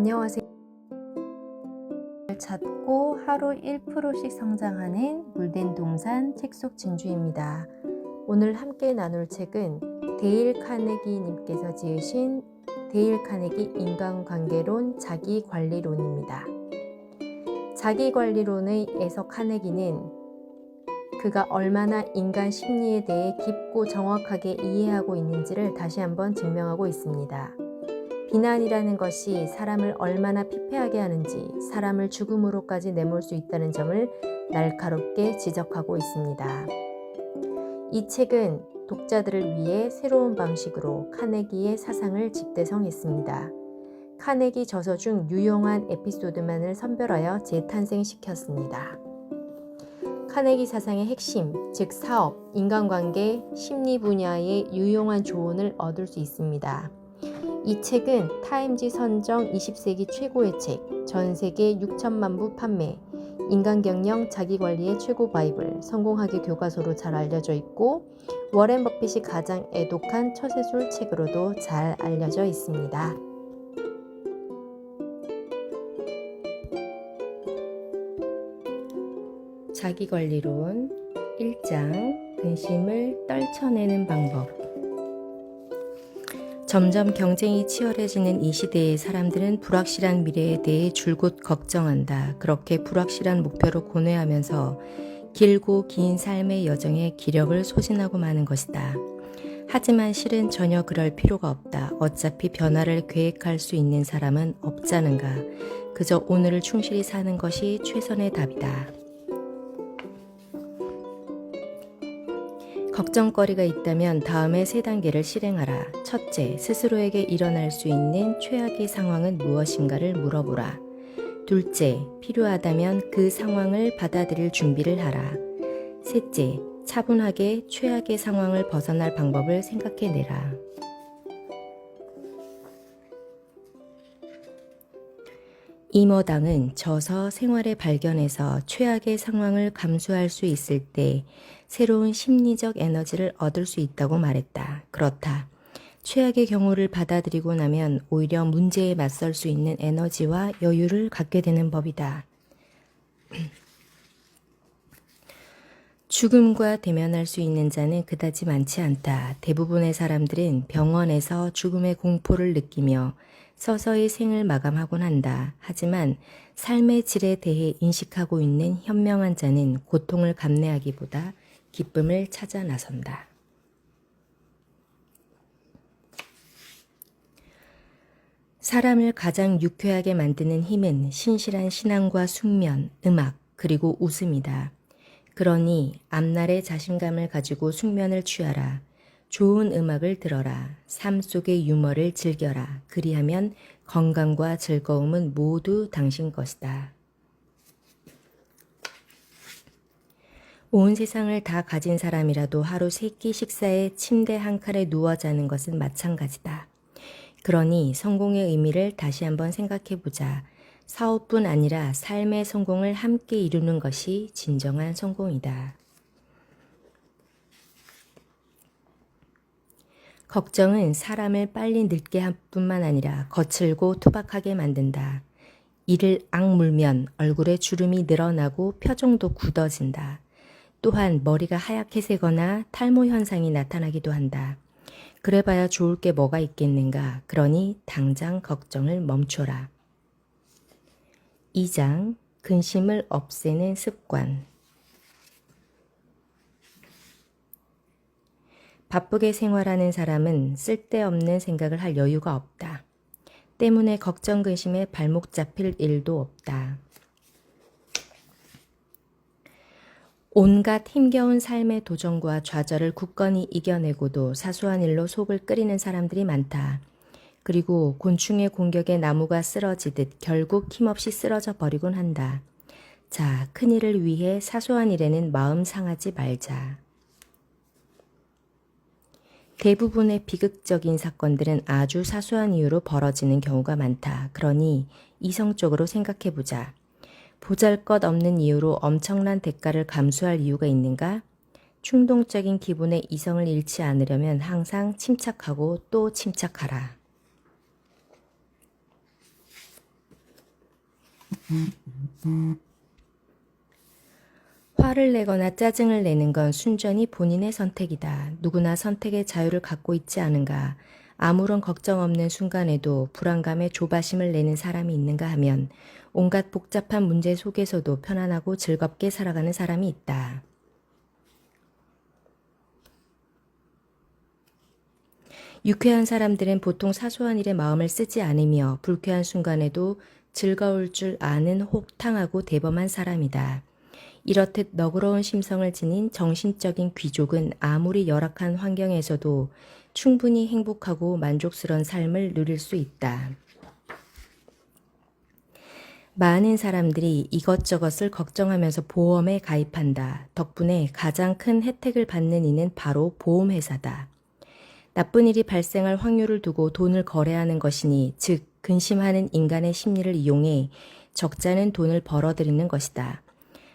안녕하세요. 찾고 하루 1%씩 성장하는 물된 동산 책 속 진주입니다. 오늘 함께 나눌 책은 데일 카네기 님께서 지으신 데일 카네기 인간관계론 자기관리론입니다. 자기관리론에서 카네기는 그가 얼마나 인간 심리에 대해 깊고 정확하게 이해하고 있는지를 다시 한번 증명하고 있습니다. 비난이라는 것이 사람을 얼마나 피폐하게 하는지, 사람을 죽음으로까지 내몰 수 있다는 점을 날카롭게 지적하고 있습니다. 이 책은 독자들을 위해 새로운 방식으로 카네기의 사상을 집대성했습니다. 카네기 저서 중 유용한 에피소드만을 선별하여 재탄생시켰습니다. 카네기 사상의 핵심, 즉 사업, 인간관계, 심리 분야의 유용한 조언을 얻을 수 있습니다. 이 책은 타임지 선정 20세기 최고의 책, 전 세계 6천만 부 판매, 인간경영 자기관리의 최고 바이블, 성공하기 교과서로 잘 알려져 있고 워렌 버핏이 가장 애독한 처세술 책으로도 잘 알려져 있습니다. 자기관리론 1장 근심을 떨쳐내는 방법. 점점 경쟁이 치열해지는 이 시대에 사람들은 불확실한 미래에 대해 줄곧 걱정한다. 그렇게 불확실한 목표로 고뇌하면서 길고 긴 삶의 여정에 기력을 소진하고 마는 것이다. 하지만 실은 전혀 그럴 필요가 없다. 어차피 변화를 계획할 수 있는 사람은 없자는가. 그저 오늘을 충실히 사는 것이 최선의 답이다. 걱정거리가 있다면 다음에 3단계를 실행하라. 첫째, 스스로에게 일어날 수 있는 최악의 상황은 무엇인가를 물어보라. 둘째, 필요하다면 그 상황을 받아들일 준비를 하라. 셋째, 차분하게 최악의 상황을 벗어날 방법을 생각해내라. 이머당은 저서 생활의 발견에서 최악의 상황을 감수할 수 있을 때 새로운 심리적 에너지를 얻을 수 있다고 말했다. 그렇다. 최악의 경우를 받아들이고 나면 오히려 문제에 맞설 수 있는 에너지와 여유를 갖게 되는 법이다. 죽음과 대면할 수 있는 자는 그다지 많지 않다. 대부분의 사람들은 병원에서 죽음의 공포를 느끼며 서서히 생을 마감하곤 한다. 하지만 삶의 질에 대해 인식하고 있는 현명한 자는 고통을 감내하기보다 기쁨을 찾아 나선다. 사람을 가장 유쾌하게 만드는 힘은 신실한 신앙과 숙면, 음악, 그리고 웃음이다. 그러니 앞날의 자신감을 가지고 숙면을 취하라. 좋은 음악을 들어라. 삶 속의 유머를 즐겨라. 그리하면 건강과 즐거움은 모두 당신 것이다. 온 세상을 다 가진 사람이라도 하루 3끼 식사에 침대 한 칸에 누워 자는 것은 마찬가지다. 그러니 성공의 의미를 다시 한번 생각해보자. 사업뿐 아니라 삶의 성공을 함께 이루는 것이 진정한 성공이다. 걱정은 사람을 빨리 늙게 할 뿐만 아니라 거칠고 투박하게 만든다. 이를 악물면 얼굴에 주름이 늘어나고 표정도 굳어진다. 또한 머리가 하얗게 새거나 탈모 현상이 나타나기도 한다. 그래봐야 좋을 게 뭐가 있겠는가. 그러니 당장 걱정을 멈춰라. 2장 근심을 없애는 습관. 바쁘게 생활하는 사람은 쓸데없는 생각을 할 여유가 없다. 때문에 걱정 근심에 발목 잡힐 일도 없다. 온갖 힘겨운 삶의 도전과 좌절을 굳건히 이겨내고도 사소한 일로 속을 끓이는 사람들이 많다. 그리고 곤충의 공격에 나무가 쓰러지듯 결국 힘없이 쓰러져 버리곤 한다. 자, 큰일을 위해 사소한 일에는 마음 상하지 말자. 대부분의 비극적인 사건들은 아주 사소한 이유로 벌어지는 경우가 많다. 그러니 이성적으로 생각해보자. 보잘것없는 이유로 엄청난 대가를 감수할 이유가 있는가? 충동적인 기분에 이성을 잃지 않으려면 항상 침착하고 또 침착하라. 화를 내거나 짜증을 내는 건 순전히 본인의 선택이다. 누구나 선택의 자유를 갖고 있지 않은가. 아무런 걱정 없는 순간에도 불안감에 조바심을 내는 사람이 있는가 하면 온갖 복잡한 문제 속에서도 편안하고 즐겁게 살아가는 사람이 있다. 유쾌한 사람들은 보통 사소한 일에 마음을 쓰지 않으며 불쾌한 순간에도 즐거울 줄 아는 혹탕하고 대범한 사람이다. 이렇듯 너그러운 심성을 지닌 정신적인 귀족은 아무리 열악한 환경에서도 충분히 행복하고 만족스러운 삶을 누릴 수 있다. 많은 사람들이 이것저것을 걱정하면서 보험에 가입한다. 덕분에 가장 큰 혜택을 받는 이는 바로 보험회사다. 나쁜 일이 발생할 확률을 두고 돈을 거래하는 것이니, 즉 근심하는 인간의 심리를 이용해 적잖은 돈을 벌어들이는 것이다.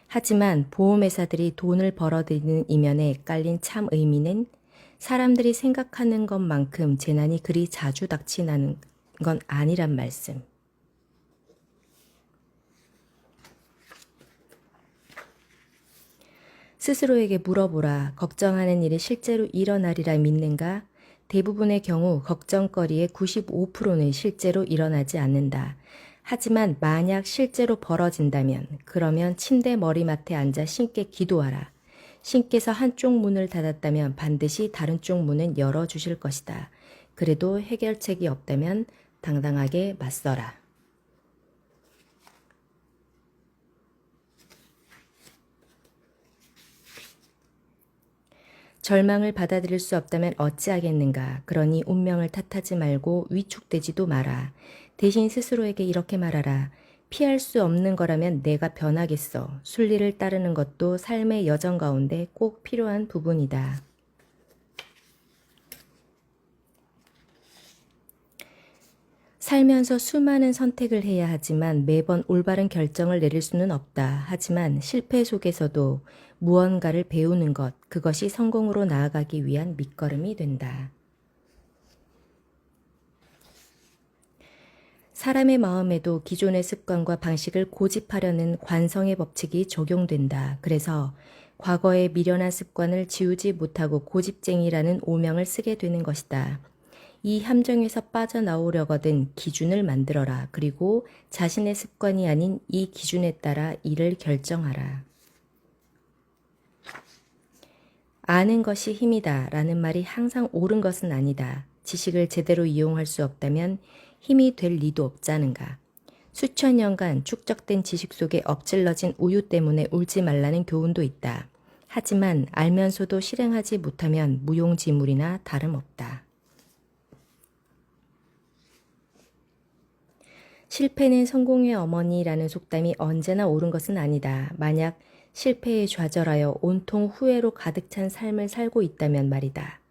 하지만 보험회사들이 돈을 벌어들이는 이면에 깔린 참 의미는 사람들이 생각하는 것만큼 재난이 그리 자주 닥치는 건 아니란 말씀. 스스로에게 물어보라. 걱정하는 일이 실제로 일어나리라 믿는가? 대부분의 경우 걱정거리의 95%는 실제로 일어나지 않는다. 하지만 만약 실제로 벌어진다면 그러면 침대 머리맡에 앉아 신께 기도하라. 신께서 한쪽 문을 닫았다면 반드시 다른 쪽 문은 열어주실 것이다. 그래도 해결책이 없다면 당당하게 맞서라. 절망을 받아들일 수 없다면 어찌하겠는가. 그러니 운명을 탓하지 말고 위축되지도 마라. 대신 스스로에게 이렇게 말하라. 피할 수 없는 거라면 내가 변하겠어. 순리를 따르는 것도 삶의 여정 가운데 꼭 필요한 부분이다. 살면서 수많은 선택을 해야 하지만 매번 올바른 결정을 내릴 수는 없다. 하지만 실패 속에서도 무언가를 배우는 것, 그것이 성공으로 나아가기 위한 밑거름이 된다. 사람의 마음에도 기존의 습관과 방식을 고집하려는 관성의 법칙이 적용된다. 그래서 과거의 미련한 습관을 지우지 못하고 고집쟁이라는 오명을 쓰게 되는 것이다. 이 함정에서 빠져나오려거든 기준을 만들어라. 그리고 자신의 습관이 아닌 이 기준에 따라 일을 결정하라. 아는 것이 힘이다 라는 말이 항상 옳은 것은 아니다. 지식을 제대로 이용할 수 없다면 힘이 될 리도 없자는가. 수천 년간 축적된 지식 속에 엎질러진 우유 때문에 울지 말라는 교훈도 있다. 하지만 알면서도 실행하지 못하면 무용지물이나 다름없다. 실패는 성공의 어머니라는 속담이 언제나 옳은 것은 아니다. 만약 실패에 좌절하여 온통 후회로 가득 찬 삶을 살고 있다면 말이다.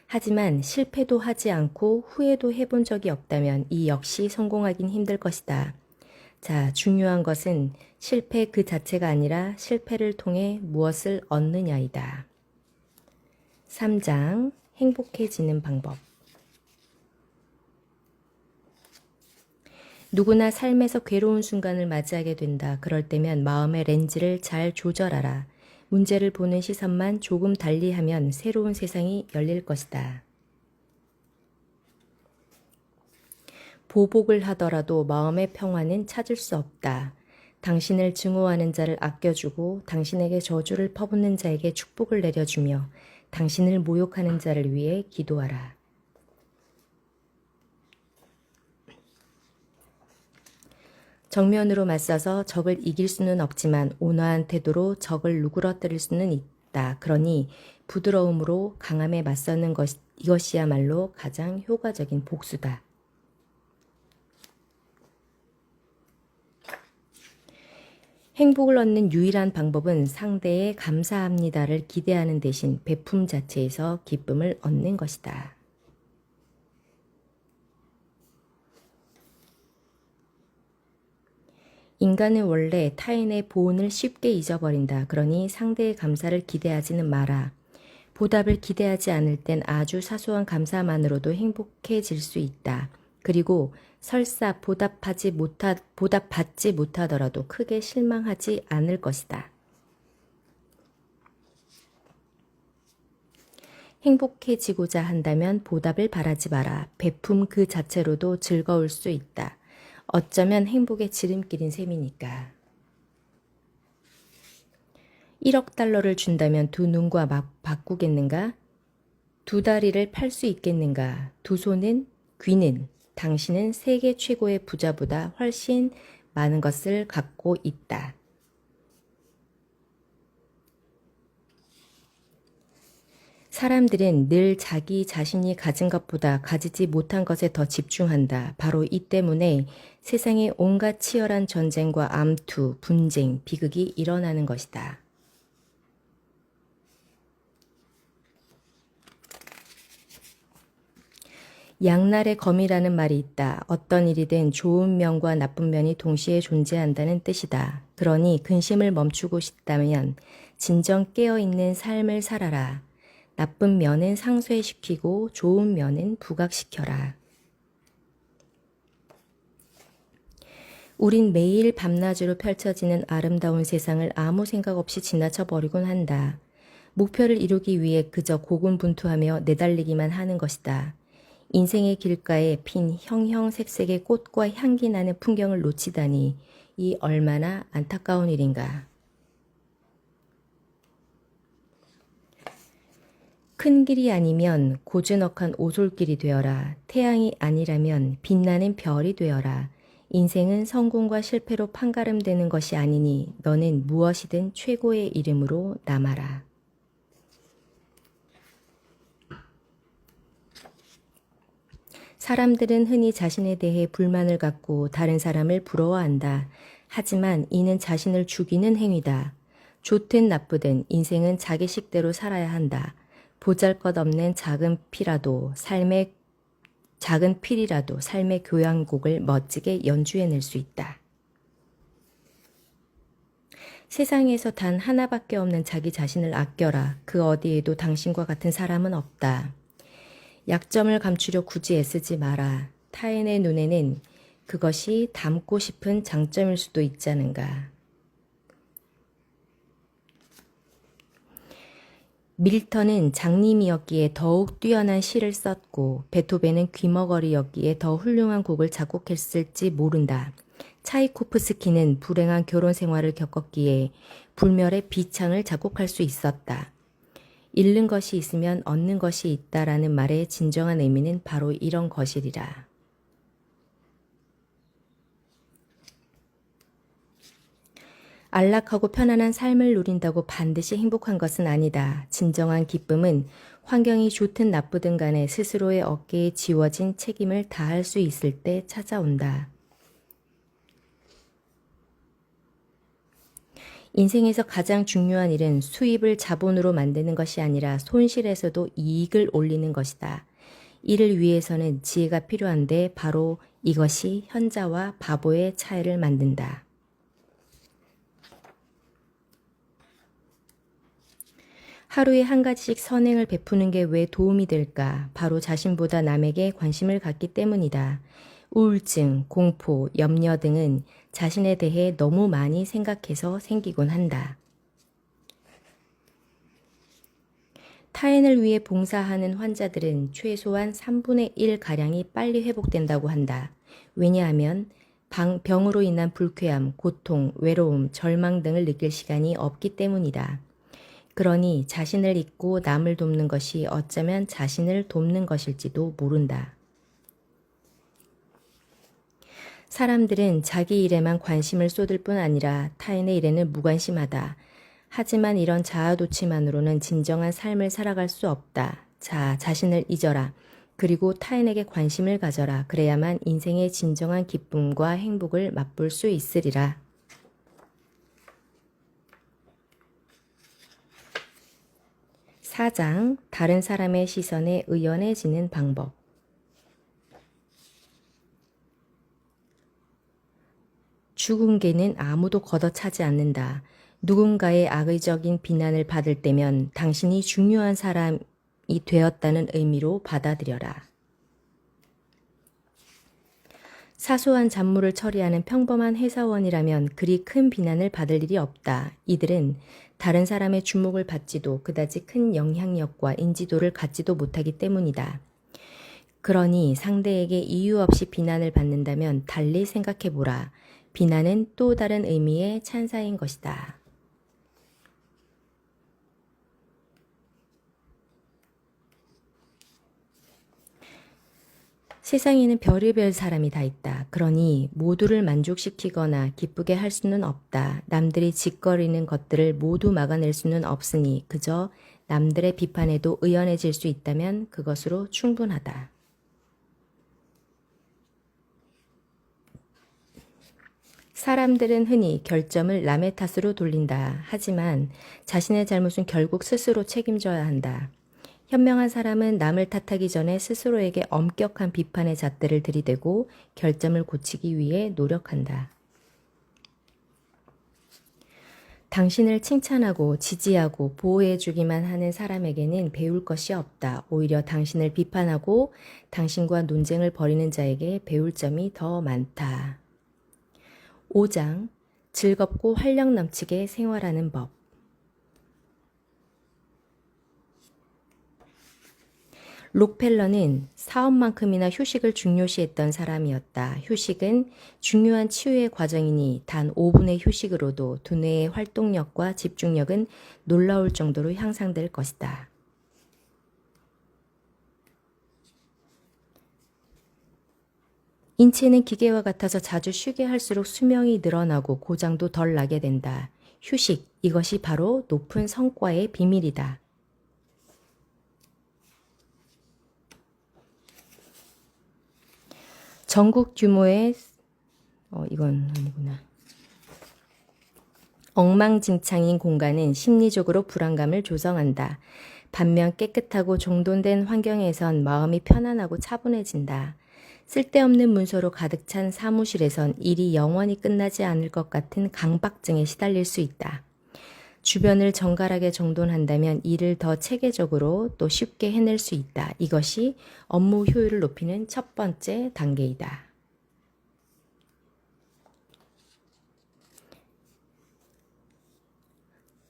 하지만 실패도 하지 않고 후회도 해본 적이 없다면 이 역시 성공하긴 힘들 것이다. 자, 중요한 것은 실패 그 자체가 아니라 실패를 통해 무엇을 얻느냐이다. 3장 행복해지는 방법. 누구나 삶에서 괴로운 순간을 맞이하게 된다. 그럴 때면 마음의 렌즈를 잘 조절하라. 문제를 보는 시선만 조금 달리하면 새로운 세상이 열릴 것이다. 보복을 하더라도 마음의 평화는 찾을 수 없다. 당신을 증오하는 자를 아껴주고 당신에게 저주를 퍼붓는 자에게 축복을 내려주며 당신을 모욕하는 자를 위해 기도하라. 정면으로 맞서서 적을 이길 수는 없지만 온화한 태도로 적을 누그러뜨릴 수는 있다. 그러니 부드러움으로 강함에 맞서는 이것이야말로 가장 효과적인 복수다. 행복을 얻는 유일한 방법은 상대의 감사합니다를 기대하는 대신 베품 자체에서 기쁨을 얻는 것이다. 인간은 원래 타인의 보온을 쉽게 잊어버린다. 그러니 상대의 감사를 기대하지는 마라. 보답을 기대하지 않을 땐 아주 사소한 감사만으로도 행복해질 수 있다. 그리고 설사 보답받지 못하더라도 크게 실망하지 않을 것이다. 행복해지고자 한다면 보답을 바라지 마라. 베품 그 자체로도 즐거울 수 있다. 어쩌면 행복의 지름길인 셈이니까. 1억 달러를 준다면 두 눈과 바꾸겠는가? 두 다리를 팔 수 있겠는가? 두 손은, 귀는, 당신은 세계 최고의 부자보다 훨씬 많은 것을 갖고 있다. 사람들은 늘 자기 자신이 가진 것보다 가지지 못한 것에 더 집중한다. 바로 이 때문에 세상에 온갖 치열한 전쟁과 암투, 분쟁, 비극이 일어나는 것이다. 양날의 검이라는 말이 있다. 어떤 일이든 좋은 면과 나쁜 면이 동시에 존재한다는 뜻이다. 그러니 근심을 멈추고 싶다면 진정 깨어있는 삶을 살아라. 나쁜 면은 상쇄시키고 좋은 면은 부각시켜라. 우린 매일 밤낮으로 펼쳐지는 아름다운 세상을 아무 생각 없이 지나쳐 버리곤 한다. 목표를 이루기 위해 그저 고군분투하며 내달리기만 하는 것이다. 인생의 길가에 핀 형형색색의 꽃과 향기 나는 풍경을 놓치다니 이 얼마나 안타까운 일인가. 큰 길이 아니면 고즈넉한 오솔길이 되어라. 태양이 아니라면 빛나는 별이 되어라. 인생은 성공과 실패로 판가름되는 것이 아니니 너는 무엇이든 최고의 이름으로 남아라. 사람들은 흔히 자신에 대해 불만을 갖고 다른 사람을 부러워한다. 하지만 이는 자신을 죽이는 행위다. 좋든 나쁘든 인생은 자기 식대로 살아야 한다. 보잘것없는 작은 필이라도 삶의 교향곡을 멋지게 연주해낼 수 있다. 세상에서 단 하나밖에 없는 자기 자신을 아껴라. 그 어디에도 당신과 같은 사람은 없다. 약점을 감추려 굳이 애쓰지 마라. 타인의 눈에는 그것이 닮고 싶은 장점일 수도 있지 않은가. 밀턴은 장님이었기에 더욱 뛰어난 시를 썼고 베토벤은 귀머거리였기에 더 훌륭한 곡을 작곡했을지 모른다. 차이코프스키는 불행한 결혼 생활을 겪었기에 불멸의 비창을 작곡할 수 있었다. 잃는 것이 있으면 얻는 것이 있다라는 말의 진정한 의미는 바로 이런 것이리라. 안락하고 편안한 삶을 누린다고 반드시 행복한 것은 아니다. 진정한 기쁨은 환경이 좋든 나쁘든 간에 스스로의 어깨에 지워진 책임을 다할 수 있을 때 찾아온다. 인생에서 가장 중요한 일은 수입을 자본으로 만드는 것이 아니라 손실에서도 이익을 올리는 것이다. 이를 위해서는 지혜가 필요한데 바로 이것이 현자와 바보의 차이를 만든다. 하루에 한 가지씩 선행을 베푸는 게 왜 도움이 될까? 바로 자신보다 남에게 관심을 갖기 때문이다. 우울증, 공포, 염려 등은 자신에 대해 너무 많이 생각해서 생기곤 한다. 타인을 위해 봉사하는 환자들은 최소한 3분의 1가량이 빨리 회복된다고 한다. 왜냐하면 병으로 인한 불쾌함, 고통, 외로움, 절망 등을 느낄 시간이 없기 때문이다. 그러니 자신을 잊고 남을 돕는 것이 어쩌면 자신을 돕는 것일지도 모른다. 사람들은 자기 일에만 관심을 쏟을 뿐 아니라 타인의 일에는 무관심하다. 하지만 이런 자아도취만으로는 진정한 삶을 살아갈 수 없다. 자, 자신을 잊어라. 그리고 타인에게 관심을 가져라. 그래야만 인생의 진정한 기쁨과 행복을 맛볼 수 있으리라. (4장) 다른 사람의 시선에 의연해지는 방법. 죽은 개는 아무도 걷어차지 않는다. 누군가의 악의적인 비난을 받을 때면 당신이 중요한 사람이 되었다는 의미로 받아들여라. 사소한 잡무를 처리하는 평범한 회사원이라면 그리 큰 비난을 받을 일이 없다. 이들은 다른 사람의 주목을 받지도 그다지 큰 영향력과 인지도를 갖지도 못하기 때문이다. 그러니 상대에게 이유 없이 비난을 받는다면 달리 생각해보라. 비난은 또 다른 의미의 찬사인 것이다. 세상에는 별의별 사람이 다 있다. 그러니 모두를 만족시키거나 기쁘게 할 수는 없다. 남들이 짓거리는 것들을 모두 막아낼 수는 없으니 그저 남들의 비판에도 의연해질 수 있다면 그것으로 충분하다. 사람들은 흔히 결점을 남의 탓으로 돌린다. 하지만 자신의 잘못은 결국 스스로 책임져야 한다. 현명한 사람은 남을 탓하기 전에 스스로에게 엄격한 비판의 잣대를 들이대고 결점을 고치기 위해 노력한다. 당신을 칭찬하고 지지하고 보호해주기만 하는 사람에게는 배울 것이 없다. 오히려 당신을 비판하고 당신과 논쟁을 벌이는 자에게 배울 점이 더 많다. 5장 즐겁고 활력 넘치게 생활하는 법. 록펠러는 사업만큼이나 휴식을 중요시했던 사람이었다. 휴식은 중요한 치유의 과정이니 단 5분의 휴식으로도 두뇌의 활동력과 집중력은 놀라울 정도로 향상될 것이다. 인체는 기계와 같아서 자주 쉬게 할수록 수명이 늘어나고 고장도 덜 나게 된다. 휴식, 이것이 바로 높은 성과의 비밀이다. 전국 규모의 이건 아니구나. 엉망진창인 공간은 심리적으로 불안감을 조성한다. 반면 깨끗하고 정돈된 환경에선 마음이 편안하고 차분해진다. 쓸데없는 문서로 가득 찬 사무실에선 일이 영원히 끝나지 않을 것 같은 강박증에 시달릴 수 있다. 주변을 정갈하게 정돈한다면 일을 더 체계적으로 또 쉽게 해낼 수 있다. 이것이 업무 효율을 높이는 첫 번째 단계이다.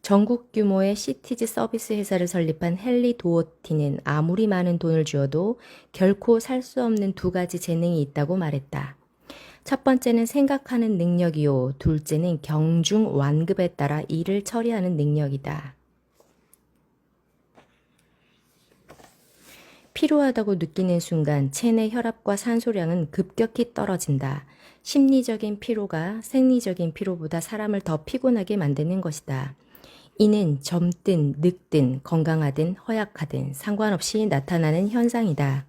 전국 규모의 시티즈 서비스 회사를 설립한 헨리 도어티는 아무리 많은 돈을 주어도 결코 살 수 없는 두 가지 재능이 있다고 말했다. 첫 번째는 생각하는 능력이요. 둘째는 경중 완급에 따라 일을 처리하는 능력이다. 피로하다고 느끼는 순간 체내 혈압과 산소량은 급격히 떨어진다. 심리적인 피로가 생리적인 피로보다 사람을 더 피곤하게 만드는 것이다. 이는 젊든 늙든 건강하든 허약하든 상관없이 나타나는 현상이다.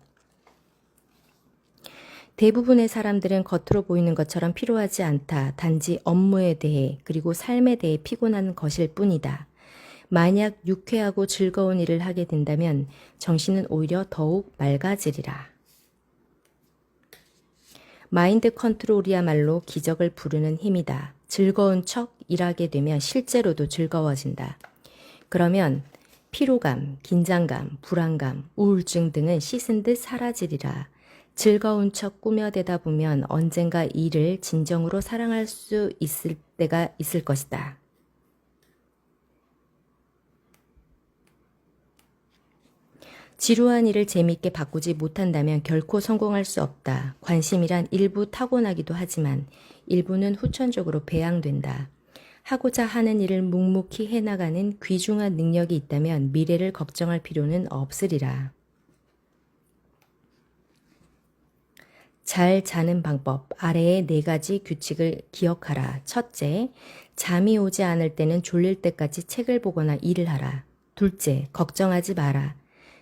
대부분의 사람들은 겉으로 보이는 것처럼 피로하지 않다. 단지 업무에 대해 그리고 삶에 대해 피곤한 것일 뿐이다. 만약 유쾌하고 즐거운 일을 하게 된다면 정신은 오히려 더욱 맑아지리라. 마인드 컨트롤이야말로 기적을 부르는 힘이다. 즐거운 척 일하게 되면 실제로도 즐거워진다. 그러면 피로감, 긴장감, 불안감, 우울증 등은 씻은 듯 사라지리라. 즐거운 척 꾸며대다 보면 언젠가 일을 진정으로 사랑할 수 있을 때가 있을 것이다. 지루한 일을 재미있게 바꾸지 못한다면 결코 성공할 수 없다. 관심이란 일부 타고나기도 하지만 일부는 후천적으로 배양된다. 하고자 하는 일을 묵묵히 해나가는 귀중한 능력이 있다면 미래를 걱정할 필요는 없으리라. 잘 자는 방법. 아래의 4가지 규칙을 기억하라. 첫째, 잠이 오지 않을 때는 졸릴 때까지 책을 보거나 일을 하라. 둘째, 걱정하지 마라.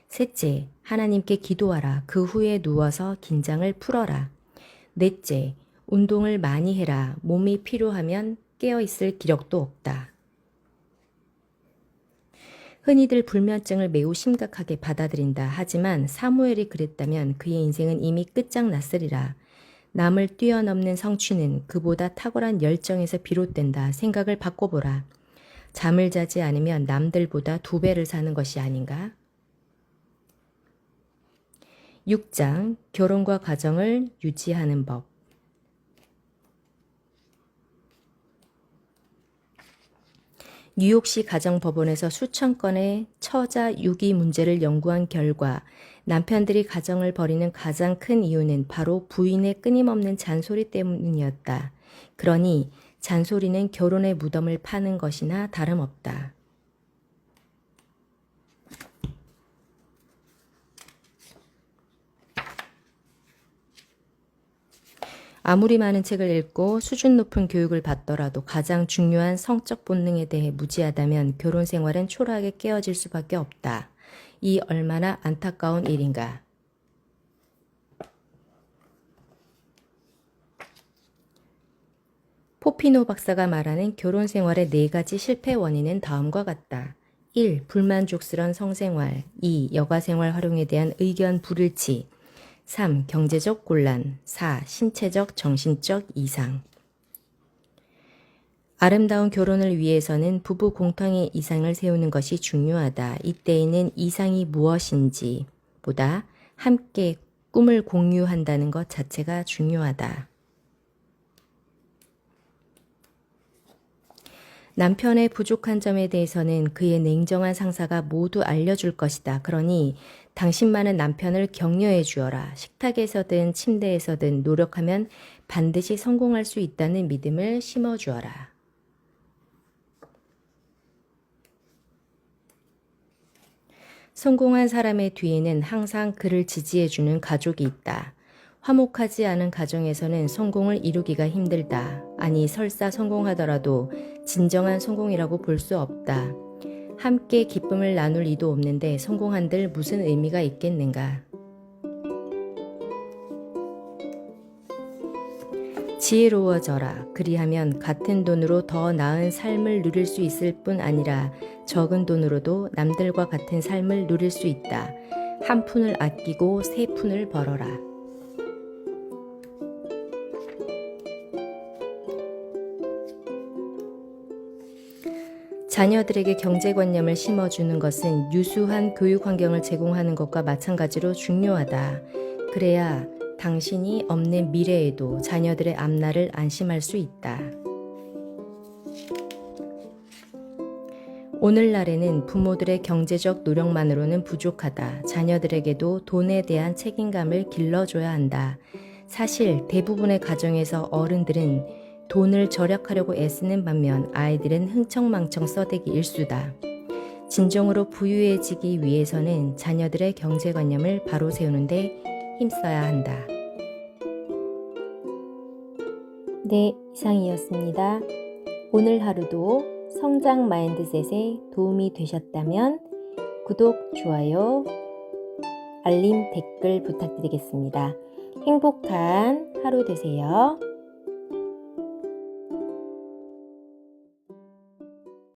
셋째, 하나님께 기도하라. 그 후에 누워서 긴장을 풀어라. 넷째, 운동을 많이 해라. 몸이 피로하면 깨어있을 기력도 없다. 흔히들 불면증을 매우 심각하게 받아들인다. 하지만 사무엘이 그랬다면 그의 인생은 이미 끝장났으리라. 남을 뛰어넘는 성취는 그보다 탁월한 열정에서 비롯된다. 생각을 바꿔보라. 잠을 자지 않으면 남들보다 2배를 사는 것이 아닌가? 6장 결혼과 가정을 유지하는 법. 뉴욕시 가정법원에서 수천 건의 처자 유기 문제를 연구한 결과 남편들이 가정을 벌이는 가장 큰 이유는 바로 부인의 끊임없는 잔소리 때문이었다. 그러니 잔소리는 결혼의 무덤을 파는 것이나 다름없다. 아무리 많은 책을 읽고 수준 높은 교육을 받더라도 가장 중요한 성적 본능에 대해 무지하다면 결혼 생활은 초라하게 깨어질 수밖에 없다. 이 얼마나 안타까운 일인가. 포피노 박사가 말하는 결혼 생활의 4가지 실패 원인은 다음과 같다. 1. 불만족스런 성생활. 2. 여가생활 활용에 대한 의견 불일치. 3. 경제적 곤란. 4. 신체적, 정신적 이상. 아름다운 결혼을 위해서는 부부 공통의 이상을 세우는 것이 중요하다. 이때에는 이상이 무엇인지 보다 함께 꿈을 공유한다는 것 자체가 중요하다. 남편의 부족한 점에 대해서는 그의 냉정한 상사가 모두 알려줄 것이다. 그러니 당신만은 남편을 격려해 주어라. 식탁에서든 침대에서든 노력하면 반드시 성공할 수 있다는 믿음을 심어 주어라. 성공한 사람의 뒤에는 항상 그를 지지해주는 가족이 있다. 화목하지 않은 가정에서는 성공을 이루기가 힘들다. 아니, 설사 성공하더라도 진정한 성공이라고 볼 수 없다. 함께 기쁨을 나눌 이도 없는데 성공한들 무슨 의미가 있겠는가. 지혜로워져라. 그리하면 같은 돈으로 더 나은 삶을 누릴 수 있을 뿐 아니라 적은 돈으로도 남들과 같은 삶을 누릴 수 있다. 한 푼을 아끼고 3푼을 벌어라. 자녀들에게 경제관념을 심어주는 것은 유수한 교육 환경을 제공하는 것과 마찬가지로 중요하다. 그래야 당신이 없는 미래에도 자녀들의 앞날을 안심할 수 있다. 오늘날에는 부모들의 경제적 노력만으로는 부족하다. 자녀들에게도 돈에 대한 책임감을 길러줘야 한다. 사실 대부분의 가정에서 어른들은 돈을 절약하려고 애쓰는 반면 아이들은 흥청망청 써대기 일수다. 진정으로 부유해지기 위해서는 자녀들의 경제관념을 바로 세우는데 힘써야 한다. 네, 이상이었습니다. 오늘 하루도 성장 마인드셋에 도움이 되셨다면 구독, 좋아요, 알림, 댓글 부탁드리겠습니다. 행복한 하루 되세요.